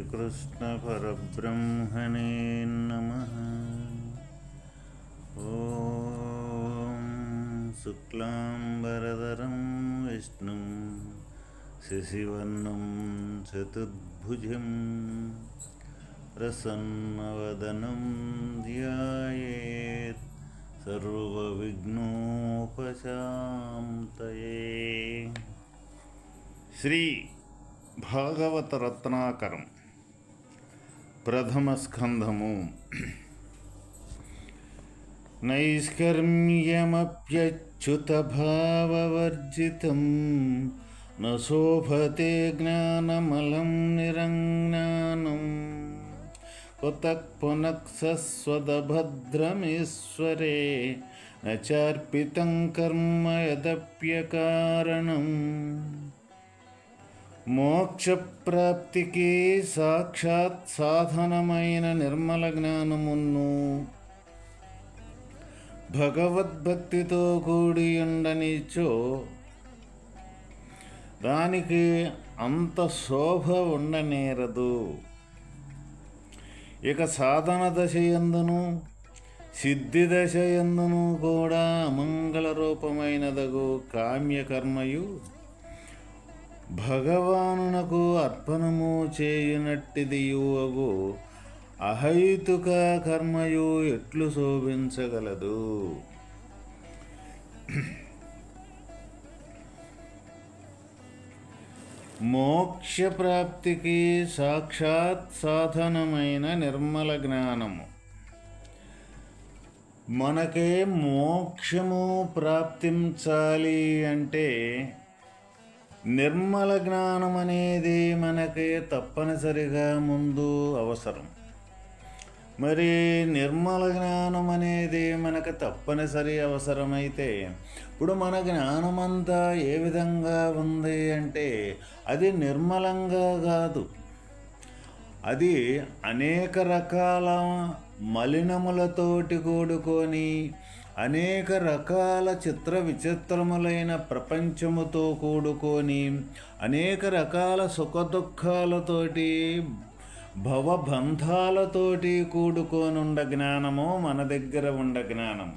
श्रीकृष्णपरब्रह्मणे नमः। ॐ शुक्लाम्बरधरं विष्णुं शशिवर्णं चतुर्भुजं प्रसन्नवदनं ध्यायेत् सर्वविघ्नोपशान्तये। శ్రీ భాగవత రత్నాకరం ప్రథమ స్కంధము. నైష్కర్మ్యమప్యచ్యుత భావవర్జితం న శోభతే జ్ఞానమలం నిరంజ్ఞానం కుతః పునః సస్వదభద్రమీశ్వరే న చార్పితం కర్మ యదప్యకారణం. మోక్షప్రాప్తికి సాక్షాత్ సాధనమైన నిర్మల జ్ఞానమును భగవద్భక్తితో కూడి ఉండనిచో దానికి అంత శోభ ఉండనేరదు. ఇక సాధన దశయందును సిద్ధి దశయందును కూడా అమంగళ రూపమైనదగు కామ్యకర్మయు భగవానునకు అర్పణము చేయునట్టిదియు అగు అహైతుక కర్మయు ఎట్లు శోభించగలదు. మోక్షప్రాప్తికి సాక్షాత్ సాధనమైన నిర్మల జ్ఞానము. మనకే మోక్షము ప్రాప్తించాలి అంటే నిర్మల జ్ఞానం అనేది మనకి తప్పనిసరిగా ముందు అవసరం. మరి నిర్మల జ్ఞానం అనేది మనకు తప్పనిసరి అవసరమైతే ఇప్పుడు మన జ్ఞానమంతా ఏ విధంగా ఉంది అంటే అది నిర్మలంగా కాదు, అది అనేక రకాల మలినములతోటి కూడుకొని అనేక రకాల చిత్ర విచిత్రములైన ప్రపంచముతో కూడుకొని అనేక రకాల సుఖదుఖాలతోటి భవబంధాలతోటి కూడుకోనుండ జ్ఞానము మన దగ్గర ఉండ జ్ఞానము.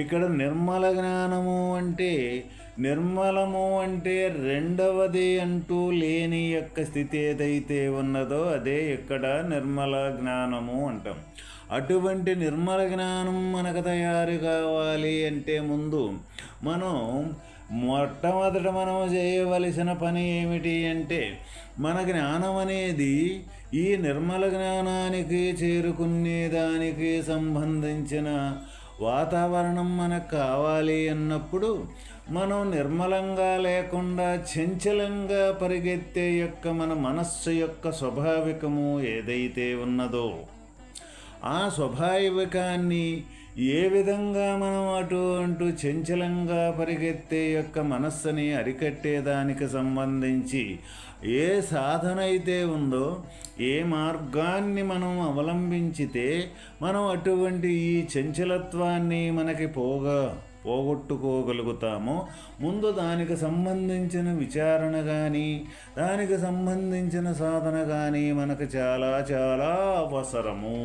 ఇక్కడ నిర్మల జ్ఞానము అంటే నిర్మలము అంటే రెండవది అంటూ లేని యొక్క స్థితి ఏదైతే ఉన్నదో అదే ఇక్కడ నిర్మల జ్ఞానము అంటాం. అటువంటి నిర్మల జ్ఞానం మనకు తయారు కావాలి అంటే ముందు మొట్టమొదట మనం చేయవలసిన పని ఏమిటి అంటే మన జ్ఞానం అనేది ఈ నిర్మల జ్ఞానానికి చేరుకునే దానికి సంబంధించిన వాతావరణం మనకు కావాలి అన్నప్పుడు మనం నిర్మలంగా లేకుండా చంచలంగా పరిగెత్తే యొక్క మన మనస్సు యొక్క స్వాభావికము ఏదైతే ఉన్నదో ఆ స్వాభావికాన్ని ఏ విధంగా మనం అటు చంచలంగా పరిగెత్తే యొక్క మనస్సుని అరికట్టేదానికి సంబంధించి ఏ సాధన అయితే ఉందో ఏ మార్గాన్ని మనం అవలంబించితే మనం అటువంటి ఈ చంచలత్వాన్ని మనకి పోగొట్టుకోగలుగుతామో ముందు దానికి సంబంధించిన విచారణ కానీ దానికి సంబంధించిన సాధన కానీ మనకు చాలా చాలా అవసరము.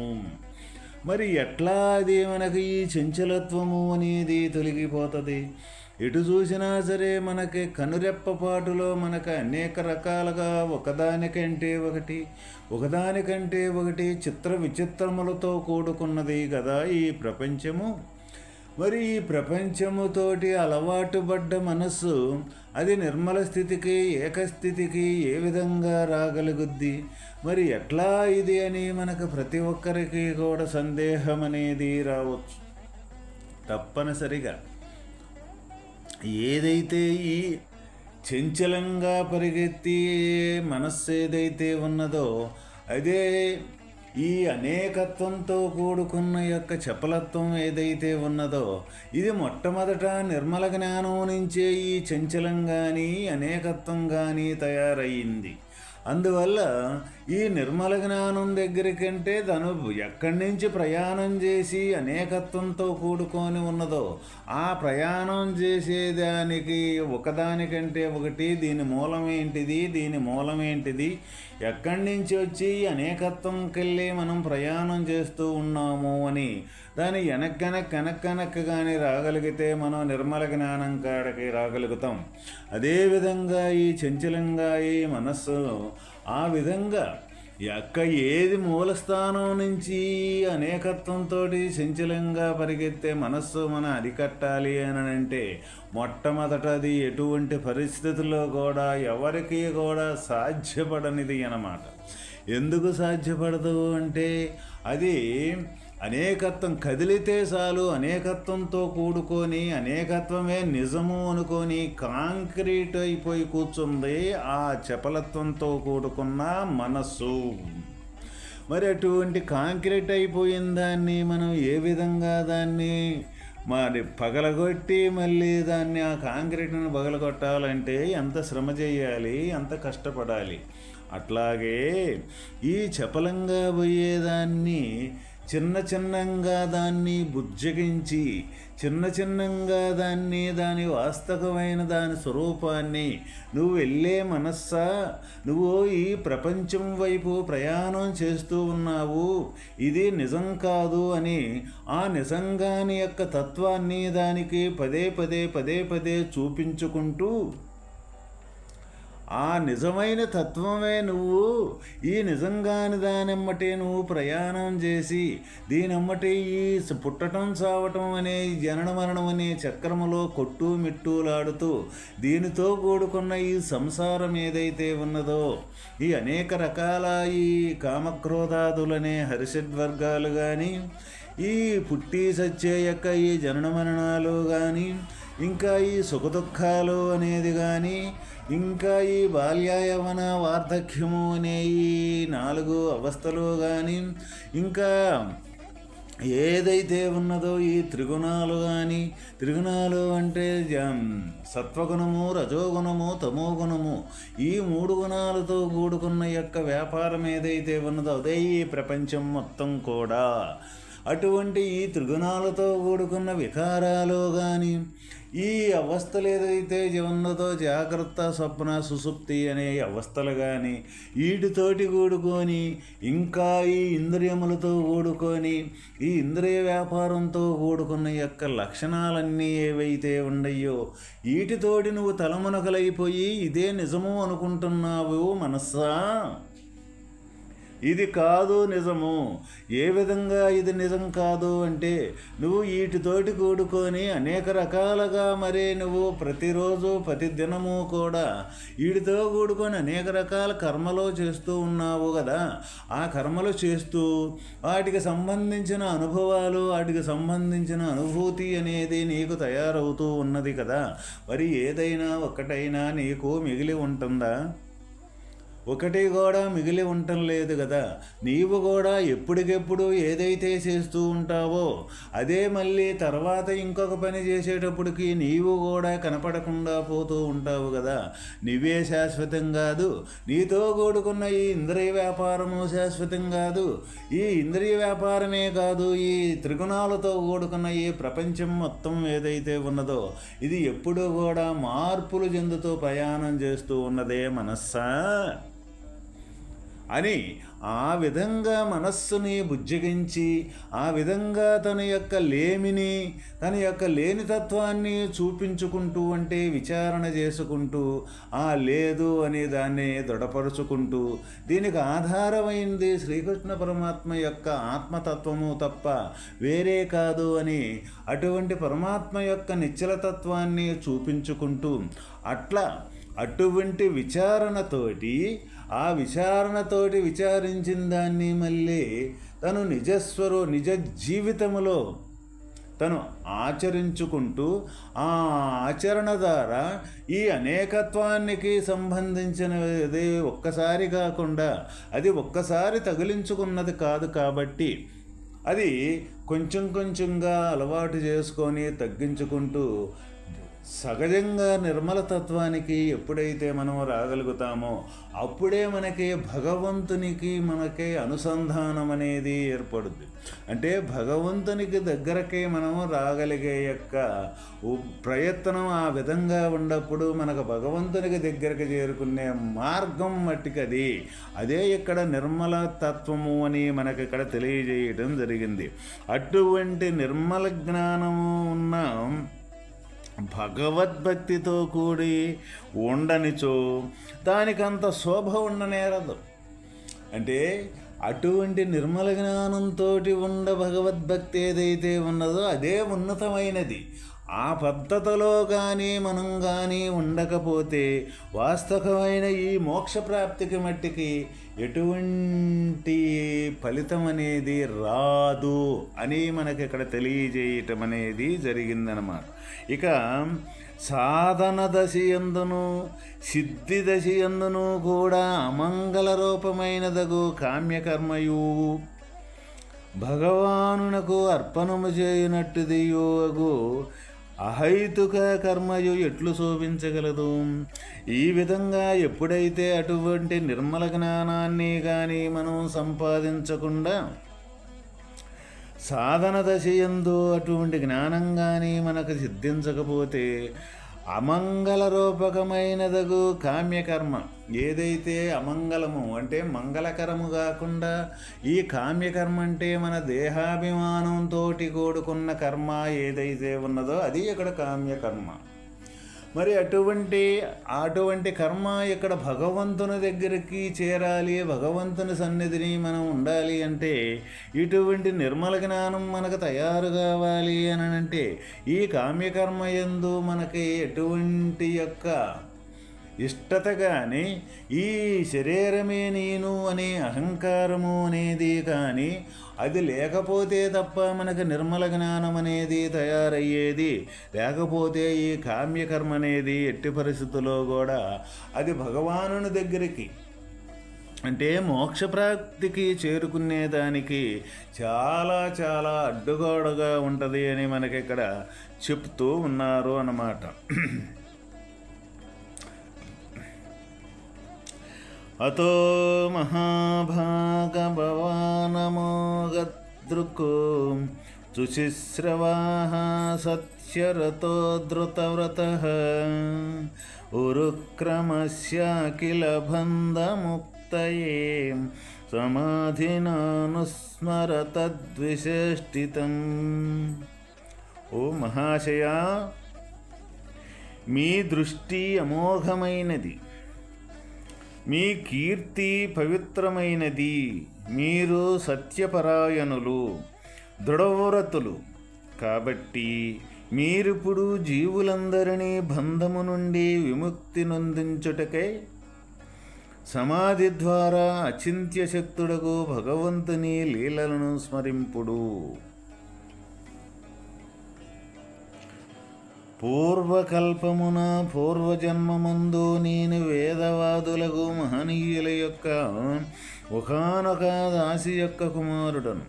మరి ఎట్లా అది మనకి ఈ చంచలత్వము అనేది తొలగిపోతుంది? ఎటు చూసినా సరే మనకి కనురెప్పపాటులో మనకు అనేక రకాలుగా ఒకదానికంటే ఒకటి చిత్ర విచిత్రములతో కూడుకున్నది కదా ఈ ప్రపంచము. మరి ఈ ప్రపంచముతోటి అలవాటు పడ్డ మనస్సు అది నిర్మల స్థితికి ఏకస్థితికి ఏ విధంగా రాగలుగుద్ది? మరి ఎట్లా ఇది అని మనకు ప్రతి ఒక్కరికి కూడా సందేహం అనేది రావచ్చు. తప్పనిసరిగా ఏదైతే ఈ చంచలంగా పరిగెత్తి మనస్సు ఏదైతే ఉన్నదో అదే ఈ అనేకత్వంతో కూడుకున్న యొక్క చపలత్వం ఏదైతే ఉన్నదో ఇది మొట్టమొదట నిర్మల జ్ఞానం నుంచే ఈ చంచలం కానీ అనేకత్వం కానీ తయారయ్యింది. అందువల్ల ఈ నిర్మల జ్ఞానం దగ్గరికంటే తను ఎక్కడి నుంచి ప్రయాణం చేసి అనేకత్వంతో కూడుకొని ఉన్నదో ఆ ప్రయాణం చేసేదానికి ఒకదానికంటే ఒకటి దీని మూలమేంటిది, దీని మూలమేంటిది, ఎక్కడి నుంచి వచ్చి అనేకత్వంకెళ్ళి మనం ప్రయాణం చేస్తూ ఉన్నాము అని దాని వెనక్కి కానీ రాగలిగితే మనం నిర్మల జ్ఞానం కాడకి రాగలుగుతాం. అదేవిధంగా ఈ చంచలంగా ఈ మనస్సు ఆ విధంగా ఏది మూలస్థానం నుంచి అనేకత్వంతో చంచలంగా పరిగెత్తే మనస్సు మనం అరికట్టాలి అని అంటే మొట్టమొదటది ఎటువంటి పరిస్థితుల్లో కూడా ఎవరికి కూడా సాధ్యపడనిది అన్నమాట. ఎందుకు సాధ్యపడదు అంటే అది అనేకత్వం కదిలితే చాలు అనేకత్వంతో కూడుకొని అనేకత్వమే నిజము అనుకొని కాంక్రీట్ అయిపోయి కూర్చుంది ఆ చపలత్వంతో కూడుకున్న మనస్సు. మరి అటువంటి కాంక్రీట్ అయిపోయిన దాన్ని మనం ఏ విధంగా దాన్ని మరి పగలగొట్టి మళ్ళీ దాన్ని ఆ కాంక్రీట్ను పగలగొట్టాలంటే ఎంత శ్రమ చేయాలి, ఎంత కష్టపడాలి. అట్లాగే ఈ చపలంగా పోయేదాన్ని చిన్నంగా దాన్ని బుజ్జగించి చిన్నంగా దాని వాస్తవమైన దాని స్వరూపాన్ని నువ్వు వెళ్ళే మనస్సా, నువ్వు ఈ ప్రపంచం వైపు ప్రయాణం చేస్తూ ఉన్నావు, ఇది నిజం కాదు అని ఆ నిజంగాని యొక్క తత్వాన్ని దానికి పదే చూపించుకుంటూ ఆ నిజమైన తత్వమే నువ్వు ఈ నిజంగాని దానెమ్మటే నువ్వు ప్రయాణం చేసి దీనమ్మటే ఈ పుట్టడం చావటం అనే జనన మరణం అనే చక్రములో కొట్టు మిట్టులాడుతూ దీనితో కూడుకున్న ఈ సంసారం ఏదైతే ఉన్నదో ఈ అనేక రకాల ఈ కామక్రోధాదులనే హరిషడ్వర్గాలు కానీ ఈ పుట్టి సచ్చే యొక్క ఈ జనన మరణాలు కానీ ఇంకా ఈ సుఖదుఖాలు అనేది కానీ ఇంకా ఈ బాల్యయవన వార్ధక్యము అనే ఈ 4 అవస్థలు కానీ ఇంకా ఏదైతే ఉన్నదో ఈ త్రిగుణాలు కానీ త్రిగుణాలు అంటే సత్వగుణము రజోగుణము తమోగుణము ఈ 3 గుణాలతో కూడుకున్న యొక్క వ్యాపారం ఏదైతే ఉన్నదో అదే ఈ ప్రపంచం మొత్తం కూడా. అటువంటి ఈ త్రిగుణాలతో కూడుకున్న వికారాలు కానీ ఈ అవస్థలు ఏదైతే ఉన్నదో జాగ్రత్త స్వప్న సుషుప్తి అనే అవస్థలు కానీ వీటితోటి కూడుకొని ఇంకా ఈ ఇంద్రియములతో కూడుకొని ఈ ఇంద్రియ వ్యాపారంతో కూడుకున్న యొక్క లక్షణాలన్నీ ఏవైతే ఉన్నాయో వీటితోటి నువ్వు తలమునకలైపోయి ఇదే నిజము అనుకుంటున్నావు మనస్సా. ఇది కాదు నిజము. ఏ విధంగా ఇది నిజం కాదు అంటే నువ్వు వీటితోటి కూడుకొని అనేక రకాలుగా మరి నువ్వు ప్రతిరోజు ప్రతి దినము కూడా వీటితో కూడుకొని అనేక రకాల కర్మలు చేస్తూ ఉన్నావు కదా. ఆ కర్మలు చేస్తూ వాటికి సంబంధించిన అనుభవాలు వాటికి సంబంధించిన అనుభూతి అనేది నీకు తయారవుతూ ఉన్నది కదా. మరి ఏదైనా ఒక్కటైనా నీకు మిగిలి ఉంటుందా? ఒకటి కూడా మిగిలి ఉండటం లేదు కదా. నీవు కూడా ఎప్పటికెప్పుడు ఏదైతే చేస్తూ ఉంటావో అదే మళ్ళీ తర్వాత ఇంకొక పని చేసేటప్పటికి నీవు కూడా కనపడకుండా పోతూ ఉంటావు కదా. నువ్వే శాశ్వతం కాదు, నీతో కూడుకున్న ఈ ఇంద్రియ వ్యాపారము శాశ్వతం కాదు. ఈ ఇంద్రియ వ్యాపారమే కాదు, ఈ త్రిగుణాలతో కూడుకున్న ఈ ప్రపంచం మొత్తం ఏదైతే ఉన్నదో ఇది ఎప్పుడూ కూడా మార్పులు చెందుతూ ప్రయాణం చేస్తూ ఉన్నదే మనస్సా అని ఆ విధంగా మనస్సుని బుజ్జగించి ఆ విధంగా తన యొక్క లేమిని తన యొక్క లేనితత్వాన్ని చూపించుకుంటూ అంటే విచారణ చేసుకుంటూ ఆ లేదు అనే దాన్ని దృఢపరుచుకుంటూ దీనికి ఆధారమైంది శ్రీకృష్ణ పరమాత్మ యొక్క ఆత్మతత్వము తప్ప వేరే కాదు అని అటువంటి పరమాత్మ యొక్క నిశ్చలతత్వాన్ని చూపించుకుంటూ అటువంటి విచారణతోటి ఆ విచారణతోటి విచారించిన దాన్ని మళ్ళీ తను నిజ జీవితములో తను ఆచరించుకుంటూ ఆ ఆచరణ ద్వారా ఈ అనేకత్వానికి సంబంధించినది ఒక్కసారి కాకుండా అది ఒక్కసారి తగిలించుకున్నది కాదు కాబట్టి అది కొంచెంగా అలవాటు చేసుకొని తగ్గించుకుంటూ సహజంగా నిర్మలతత్వానికి ఎప్పుడైతే మనం రాగలుగుతామో అప్పుడే మనకి భగవంతునికి మనకి అనుసంధానం అనేది ఏర్పడుద్ది. అంటే భగవంతునికి దగ్గరకే మనం రాగలిగే యొక్క ప్రయత్నం ఆ విధంగా ఉన్నప్పుడు మనకు భగవంతునికి దగ్గరకు చేరుకునే మార్గం మట్టికది. అదే ఇక్కడ నిర్మల తత్వము అని మనకి ఇక్కడ తెలియజేయడం జరిగింది. అటువంటి నిర్మల జ్ఞానము ఉన్న భగవద్భక్తితో కూడి ఉండనిచో దానికంత శోభ ఉండనేరదు. అంటే అటువంటి నిర్మల జ్ఞానంతో ఉండ భగవద్భక్తి ఏదైతే ఉన్నదో అదే ఉన్నతమైనది. ఆ పద్ధతిలో కానీ మనం కానీ ఉండకపోతే వాస్తవమైన ఈ మోక్ష ప్రాప్తికి మట్టికి ఎటువంటి ఫలితం అనేది రాదు అని మనకి ఇక్కడ తెలియజేయటం అనేది జరిగిందనమాట. ఇక సాధన దశయందును సిద్ధి దశయందును కూడా అమంగళ రూపమైనదగు కామ్యకర్మయు భగవానునకు అర్పణము చేయునట్టుదియోగు అహైతుక కర్మయు ఎట్లు శోభించగలదు. ఈ విధంగా ఎప్పుడైతే అటువంటి నిర్మల జ్ఞానాన్ని కానీ మనం సంపాదించకుండా సాధన దశయందు అటువంటి జ్ఞానం కానీ మనకు సిద్ధించకపోతే అమంగళ రూపకమైనదగు కామ్యకర్మ ఏదైతే అమంగళము అంటే మంగళకరము కాకుండా ఈ కామ్యకర్మ అంటే మన దేహాభిమానంతో కూడుకున్న కర్మ ఏదైతే ఉన్నదో అది ఇక్కడ కామ్యకర్మ. మరి అటువంటి కర్మ ఇక్కడ భగవంతుని దగ్గరికి చేరాలి, భగవంతుని సన్నిధిని మనం ఉండాలి అంటే ఇటువంటి నిర్మల జ్ఞానం మనకు తయారు కావాలి అని అంటే ఈ కామ్యకర్మ యందు మనకి ఎటువంటి యొక్క ఇష్టత కానీ ఈ శరీరమే నేను అనే అహంకారము అనేది కానీ అది లేకపోతే తప్ప మనకు నిర్మల జ్ఞానం అనేది తయారయ్యేది. లేకపోతే ఈ కామ్యకర్మ అనేది ఎట్టి పరిస్థితుల్లో కూడా అది భగవానుని దగ్గరికి అంటే మోక్షప్రాప్తికి చేరుకునేదానికి చాలా చాలా అడ్డుగోడగా ఉంటుంది అని మనకి ఇక్కడ చెప్తూ ఉన్నారు అన్నమాట. అతో మహాభాగభవానమోగదృకో సుశిశ్రవాః సత్యరతో ధృతవ్రతః ఉరుక్రమస్యాఖిల బంధముక్తయే సమాధినానుస్మరతద్విశేష్టితం. ఓ మహాశయా, మీ దృష్టి అమోఘమైనది, మీ కీర్తి పవిత్రమైనది, మీరు సత్యపరాయణులు, దృఢవ్రతులు. కాబట్టి మీరిప్పుడు జీవులందరినీ బంధము నుండి విముక్తి నొందించుటకై సమాధి ద్వారా అచింత్య శక్తుడకు భగవంతుని లీలలను స్మరింపుడు. పూర్వకల్పమున పూర్వజన్మమందు నేను వేదవాదులకు మహనీయుల యొక్క ఒకానొక దాసి యొక్క కుమారుడను.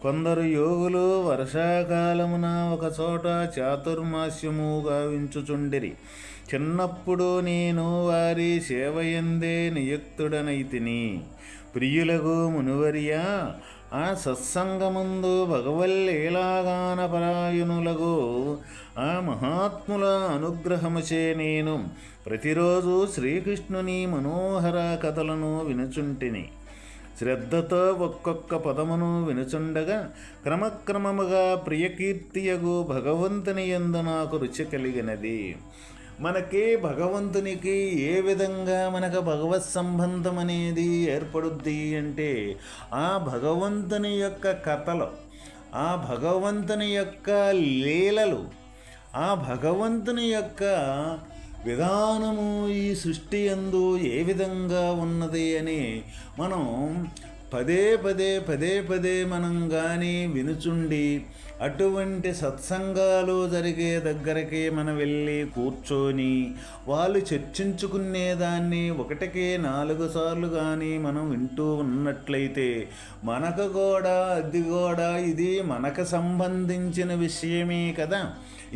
కొందరు యోగులు వర్షాకాలమున ఒకచోట చాతుర్మాస్యము గావించుచుండిరి. చిన్నప్పుడు నేను వారి సేవయందే నియుక్తుడనైతిని. ప్రియులకు మునివర్యా, ఆ సత్సంగమందు భగవల్లీలాగాన పరాయణులకు ఆ మహాత్ముల అనుగ్రహముచే నేను ప్రతిరోజు శ్రీకృష్ణుని మనోహర కథలను వినుచుంటిని. శ్రద్ధతో ఒక్కొక్క పదమును వినుచుండగా క్రమక్రమముగా ప్రియకీర్తియగు భగవంతుని యందు నాకు రుచి కలిగినది. మనకి భగవంతునికి ఏ విధంగా మనకు భగవత్ సంబంధం అనేది ఏర్పడుద్ది అంటే ఆ భగవంతుని యొక్క కథలు, ఆ భగవంతుని యొక్క లీలలు, ఆ భగవంతుని యొక్క విధానము ఈ సృష్టి యందు ఏ విధంగా ఉన్నది అని మనం పదే పదే మనం కానీ వినుచుండి అటువంటి సత్సంగాలు జరిగే దగ్గరికి మనం వెళ్ళి కూర్చొని వాళ్ళు చర్చించుకునేదాన్ని 1కి 4 సార్లు కానీ మనం వింటూ ఉన్నట్లయితే మనకు కూడా ఇది మనకు సంబంధించిన విషయమే కదా.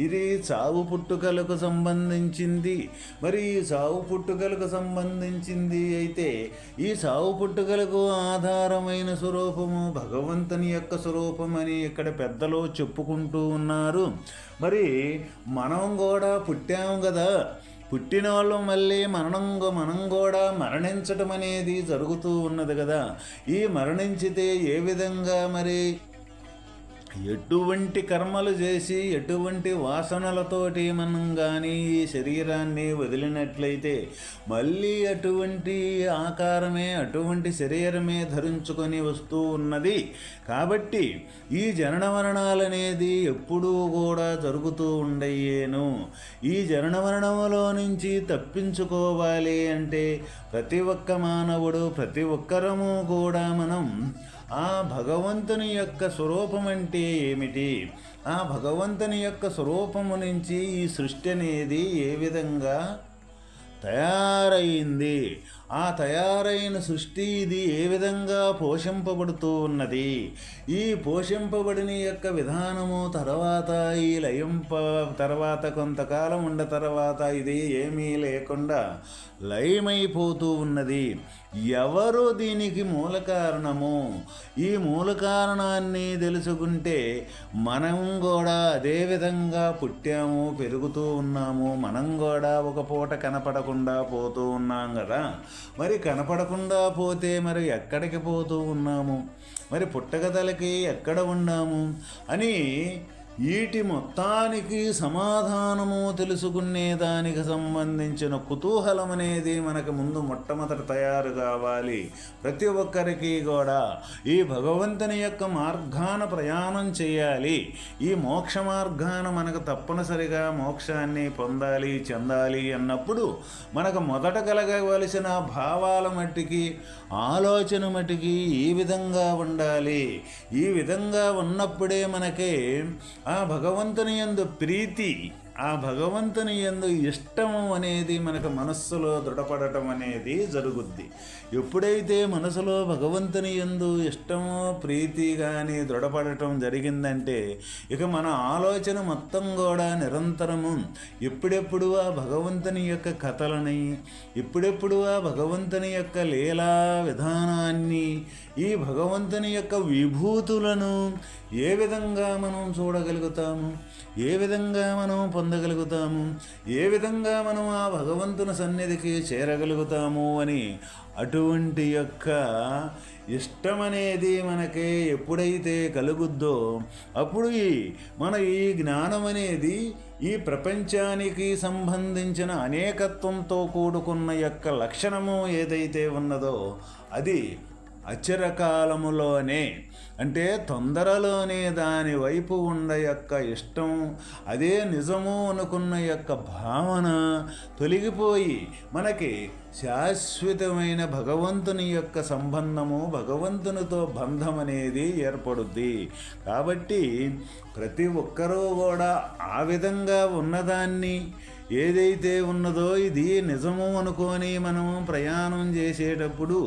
ఇది చావు పుట్టుకలకు సంబంధించింది. మరి ఈ చావు పుట్టుకలకు సంబంధించింది అయితే ఈ చావు పుట్టుకలకు ఆధారమైన స్వరూపము భగవంతుని యొక్క స్వరూపం అని ఇక్కడ పెద్దలు చెప్పుకుంటూ ఉన్నారు. మరి మనం కూడా పుట్టాము కదా, పుట్టిన వాళ్ళు మళ్ళీ మనం కూడా మరణించటం అనేది జరుగుతూ ఉన్నది కదా. ఈ మరణించితే ఏ విధంగా మరి ఎటువంటి కర్మలు చేసి ఎటువంటి వాసనలతోటి మనం కానీ ఈ శరీరాన్ని వదిలినట్లయితే మళ్ళీ అటువంటి ఆకారమే అటువంటి శరీరమే ధరించుకొని వస్తూ ఉన్నది. కాబట్టి ఈ జనన మరణాలనేది ఎప్పుడూ కూడా జరుగుతూ ఉండయ్యేను. ఈ జనన మరణములో నుంచి తప్పించుకోవాలి అంటే ప్రతి ఒక్క మానవుడు ప్రతి ఒక్కరము కూడా మనం ఆ భగవంతుని యొక్క స్వరూపం అంటే ఏమిటి, ఆ భగవంతుని యొక్క స్వరూపము నుంచి ఈ సృష్టి అనేది ఏ విధంగా తయారైంది, ఆ తయారైన సృష్టి ఇది ఏ విధంగా పోషింపబడుతూ ఉన్నది, ఈ పోషింపబడిన యొక్క విధానము తర్వాత ఈ తర్వాత కొంతకాలం ఉండ తర్వాత ఇది ఏమీ లేకుండా లయమైపోతూ ఉన్నది. ఎవరు దీనికి మూల కారణము? ఈ మూల కారణాన్ని తెలుసుకుంటే మనం కూడా అదే విధంగా పుట్టాము, పెరుగుతూ ఉన్నాము. మనం కూడా ఒక పూట కనపడకుండా పోతూ ఉన్నాం కదా. మరి కనపడకుండా పోతే మరి ఎక్కడికి పోతూ ఉన్నాము, మరి పుట్టగదలకి ఎక్కడ ఉన్నాము అని వీటి మొత్తానికి సమాధానము తెలుసుకునేదానికి సంబంధించిన కుతూహలం అనేది మనకు ముందు మొట్టమొదట తయారు కావాలి. ప్రతి ఒక్కరికి కూడా ఈ భగవంతుని యొక్క మార్గాన ప్రయాణం చేయాలి. ఈ మోక్ష మార్గాన మనకు తప్పనిసరిగా మోక్షాన్ని పొందాలి, చెందాలి అన్నప్పుడు మనకు మొదట కలగవలసిన భావాల మట్టికి ఆలోచన మట్టికి ఈ విధంగా ఉండాలి. ఈ విధంగా ఉన్నప్పుడే మనకి ఆ భగవంతుని యందు ప్రీతి, ఆ భగవంతుని యందు ఇష్టము అనేది మనకు మనస్సులో దృఢపడటం అనేది జరుగుద్ది. ఎప్పుడైతే మనసులో భగవంతుని యందు ఇష్టమో ప్రీతి కానీ దృఢపడటం జరిగిందంటే ఇక మన ఆలోచన మొత్తం కూడా నిరంతరము ఎప్పుడెప్పుడు ఆ భగవంతుని యొక్క కథలని, ఎప్పుడెప్పుడు ఆ భగవంతుని యొక్క లీలా విధానాన్ని, ఈ భగవంతుని యొక్క విభూతులను ఏ విధంగా మనం చూడగలుగుతాము, ఏ విధంగా మనం పొందగలుగుతాము, ఏ విధంగా మనం ఆ భగవంతుని సన్నిధికి చేరగలుగుతాము అని అటువంటి యొక్క ఇష్టం అనేది మనకి ఎప్పుడైతే కలుగుద్దో అప్పుడు ఈ జ్ఞానం అనేది ఈ ప్రపంచానికి సంబంధించిన అనేకత్వంతో కూడుకున్న యొక్క లక్షణము ఏదైతే ఉన్నదో అది అచిరకాలములోనే అంటే తొందరలోనే దాని వైపు ఉన్న యొక్క ఇష్టం, అదే నిజము అనుకున్న యొక్క భావన తొలగిపోయి మనకి శాశ్వతమైన భగవంతుని యొక్క సంబంధము, భగవంతునితో బంధం అనేది ఏర్పడుద్ది. కాబట్టి ప్రతి ఒక్కరూ కూడా ఆ విధంగా ఉన్నదాన్ని ఏదైతే ఉన్నదో ఇది నిజము అనుకొని మనం ప్రయాణం చేసేటప్పుడు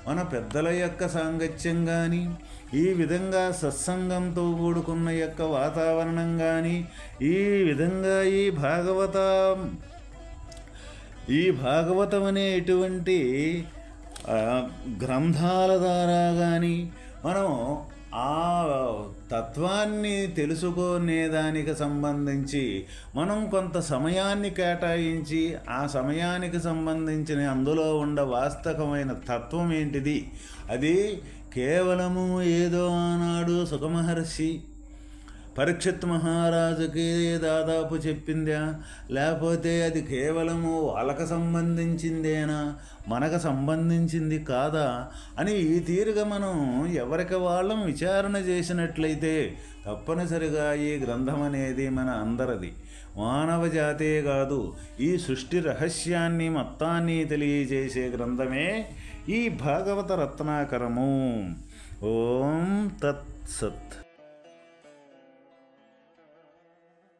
మన పెద్దల యొక్క సాంగత్యం కానీ, ఈ విధంగా సత్సంగంతో కూడుకున్న యొక్క వాతావరణం కానీ, ఈ విధంగా ఈ భాగవతం అనేటువంటి గ్రంథాల ద్వారా కానీ మనం ఆ తత్వాన్ని తెలుసుకునేదానికి సంబంధించి మనం కొంత సమయాన్ని కేటాయించి ఆ సమయానికి సంబంధించిన అందులో ఉండే వాస్తవమైన తత్వం ఏంటిది, అది కేవలము ఏదో ఆనాడు సుఖమహర్షి పరీక్షిత్ మహారాజుకి దాదాపు చెప్పిందా, లేకపోతే అది కేవలము వాళ్ళకు సంబంధించిందేనా, మనకు సంబంధించింది కాదా అని ఈ తీరుగా మనం ఎవరికి వాళ్ళం విచారణ చేసినట్లయితే తప్పనిసరిగా ఈ గ్రంథం అనేది మన అందరిది, మానవ జాతే కాదు ఈ సృష్టి రహస్యాన్ని మొత్తాన్ని తెలియజేసే గ్రంథమే ఈ భాగవత రత్నాకరము. ఓం తత్ సత్.